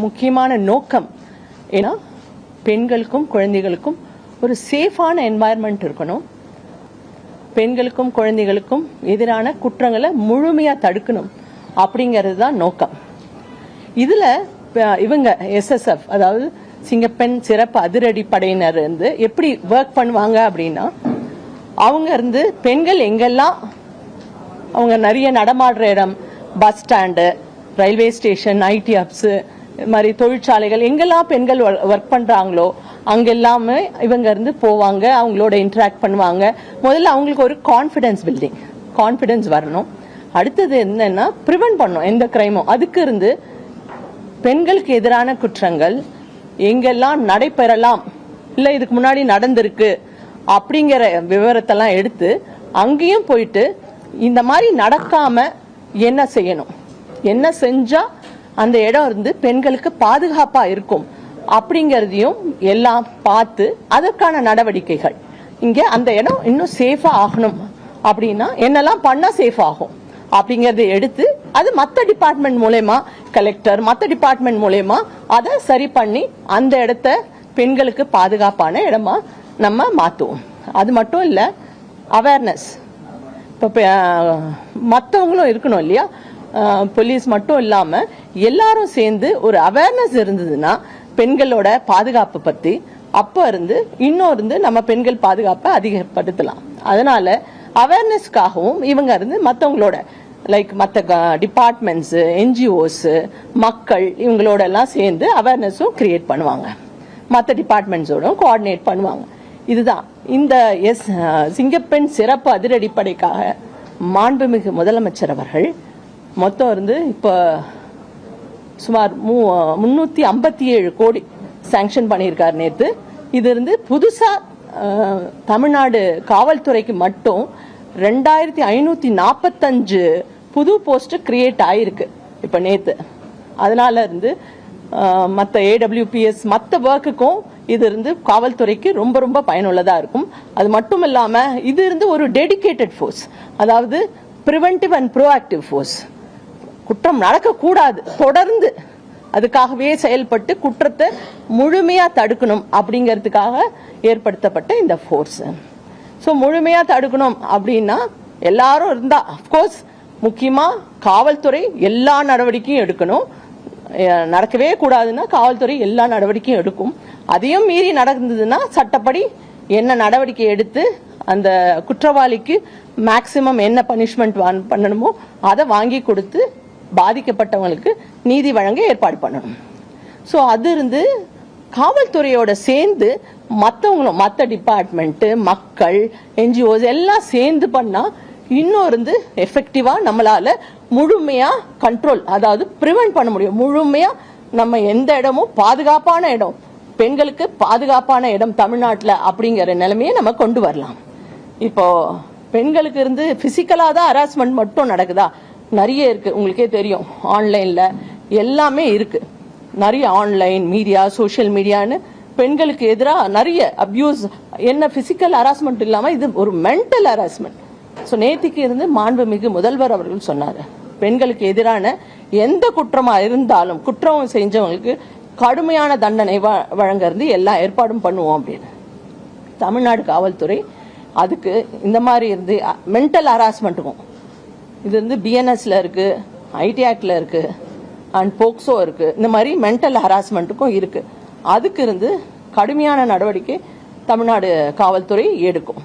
முக்கியமான நோக்கம் ஏன்னா பெண்களுக்கும் குழந்தைகளுக்கும் ஒரு சேஃபான என்வாயர்மெண்ட் இருக்கணும். பெண்களுக்கும் குழந்தைகளுக்கும் எதிரான குற்றங்களை முழுமையா தடுக்கணும் அப்படிங்கிறது தான் நோக்கம். இதுல இவங்க எஸ்எஸ்எஃப் அதாவது சிங்கப்பெண் சிறப்பு அதிரடி படையினர் இருந்து எப்படி ஒர்க் பண்ணுவாங்க அப்படின்னா, அவங்க இருந்து பெண்கள் எங்கெல்லாம் அவங்க நிறைய நடமாடுற இடம், bus stand, railway station, IT hubs, இது மாதிரி தொழிற்சாலைகள் எங்கெல்லாம் பெண்கள் ஒர்க் பண்றாங்களோ அங்கெல்லாமே இவங்க இருந்து போவாங்க, அவங்களோட இன்டராக்ட் பண்ணுவாங்க. முதல்ல அவங்களுக்கு ஒரு கான்ஃபிடன்ஸ் வரணும். அடுத்தது என்னன்னா ப்ரிவென்ட் பண்ணணும் எந்த கிரைமும். அதுக்கு இருந்து பெண்களுக்கு எதிரான குற்றங்கள் எங்கெல்லாம் நடைபெறலாம், இல்ல இதுக்கு முன்னாடி நடந்திருக்கு அப்படிங்கிற விவரத்தெல்லாம் எடுத்து அங்கேயும் போயிட்டு இந்த மாதிரி நடக்காம என்ன செய்யணும், என்ன செஞ்சா அந்த இடம் இருந்து பெண்களுக்கு பாதுகாப்பா இருக்கும் அப்படிங்கறதையும் எல்லாம் பார்த்து அதற்கான நடவடிக்கைகள், இங்க அந்த இடம் இன்னும் சேஃபா ஆகணும் அப்படின்னா என்னெல்லாம் பண்ணா சேஃப் ஆகும் அப்படிங்கறத எடுத்து அது மற்ற டிபார்ட்மெண்ட் மூலமா, கலெக்டர் மற்ற டிபார்ட்மெண்ட் மூலமா அதை சரி பண்ணி அந்த இடத்த பெண்களுக்கு பாதுகாப்பான இடமா நம்ம மாத்துவோம். அது மட்டும் இல்ல, அவேர்னஸ் இப்ப மற்றவங்களும் இருக்கணும் இல்லையா, போலீஸ் மட்டும் இல்லாம எல்லாரும் சேர்ந்து ஒரு அவேர்னஸ் இருந்ததுன்னா பெண்களோட பாதுகாப்பு பத்தி அப்ப இருந்து இன்னும் இருந்து நம்ம பெண்கள் பாதுகாப்பை அதிகப்படுத்தலாம். அதனால அவேர்னஸ்க்காகவும் இவங்க இருந்து மற்றவங்களோட லைக் மற்ற டிபார்ட்மெண்ட்ஸ், என்ஜிஓஸ், மக்கள் இவங்களோட எல்லாம் சேர்ந்து அவேர்னஸும் கிரியேட் பண்ணுவாங்க, மற்ற டிபார்ட்மெண்ட்ஸோட கோஆர்டினேட் பண்ணுவாங்க. இதுதான் இந்த சிங்கப்பெண் சிறப்பு அதிரடிப்படைக்காக மாண்புமிகு முதலமைச்சர் அவர்கள் மொத்தம் இருந்து இப்ப சுமார் 357 கோடி சாங்ஷன் பண்ணியிருக்காரு நேற்று. இது இருந்து புதுசா தமிழ்நாடு காவல்துறைக்கு மட்டும் 2545 புது போஸ்ட் கிரியேட் ஆயிருக்கு இப்ப நேத்து. அதனால இருந்து மற்ற AWPS மற்ற ஒர்க்குக்கும் இது இருந்து காவல்துறைக்கு ரொம்ப ரொம்ப பயனுள்ளதா இருக்கும். அது மட்டும் இல்லாம இது இருந்து ஒரு டெடிகேட்டட் ஃபோர்ஸ், அதாவது பிரிவென்டிவ் அண்ட் ப்ரோஆக்டிவ் ஃபோர்ஸ், குற்றம் நடக்கக்கூடாது தொடர்ந்து அதுக்காகவே செயல்பட்டு குற்றத்தை முழுமையா தடுக்கணும் அப்படிங்கிறதுக்காக ஏற்படுத்தப்பட்ட இந்த ஃபோர்ஸ். ஸோ முழுமையா தடுக்கணும் அப்படின்னா எல்லாரும் இருந்தா, அப்கோர்ஸ் முக்கியமா காவல்துறை எல்லா நடவடிக்கையும் எடுக்கணும். நடக்கவே கூடாதுன்னா காவல்துறை எல்லா நடவடிக்கையும் எடுக்கும். அதையும் மீறி நடந்ததுன்னா சட்டப்படி என்ன நடவடிக்கை எடுத்து அந்த குற்றவாளிக்கு மேக்சிமம் என்ன பனிஷ்மெண்ட் பண்ணணுமோ அதை வாங்கி கொடுத்து பாதிக்கப்பட்டவங்களுக்கு நீதி வழங்க ஏற்பாடு பண்ணணும். ஸோ அது இருந்து காவல்துறையோட சேர்ந்து மற்றவங்களும், மற்ற டிபார்ட்மெண்ட், மக்கள், என்ஜிஓஸ் எல்லாம் சேர்ந்து பண்ணா இன்னும் இருந்து எஃபெக்டிவா நம்மளால முழுமையா கண்ட்ரோல், அதாவது பிரிவென்ட் பண்ண முடியும். முழுமையா நம்ம எந்த இடமும் பாதுகாப்பான இடம், பெண்களுக்கு பாதுகாப்பான இடம் தமிழ்நாட்டில் அப்படிங்கிற நிலைமையை நம்ம கொண்டு வரலாம். இப்போ பெண்களுக்கு இருந்து பிசிக்கலா தான் ஹராஸ்மெண்ட் மட்டும் நடக்குதா? நிறைய இருக்கு, உங்களுக்கே தெரியும். ஆன்லைன்ல எல்லாமே இருக்கு, நிறைய ஆன்லைன் மீடியா, சோசியல் மீடியான்னு பெண்களுக்கு எதிராக நிறைய அபியூஸ். என்ன பிசிக்கல் ஹராஸ்மெண்ட் இல்லாம இது ஒரு மென்டல் ஹராஸ்மெண்ட். ஸோ நேத்திக்கு இருந்து மாண்புமிகு முதல்வர் அவர்கள் சொன்னாரு, பெண்களுக்கு எதிரான எந்த குற்றமா இருந்தாலும் குற்றம் செஞ்சவங்களுக்கு கடுமையான தண்டனை வழங்க இருந்து எல்லா ஏற்பாடும் பண்ணுவோம் அப்படின்னு. தமிழ்நாடு காவல்துறை அதுக்கு இந்த மாதிரி இருந்து மென்டல் ஹராஸ்மெண்ட்டுக்கும் இது வந்து BNSல இருக்கு, IT ஆக்ட்ல இருக்கு, அண்ட் போக்சோ இருக்கு, இந்த மாதிரி மென்டல் ஹராஸ்மெண்ட்டுக்கும் இருக்கு. அதுக்கு இருந்து கடுமையான நடவடிக்கை தமிழ்நாடு காவல்துறை எடுக்கும்.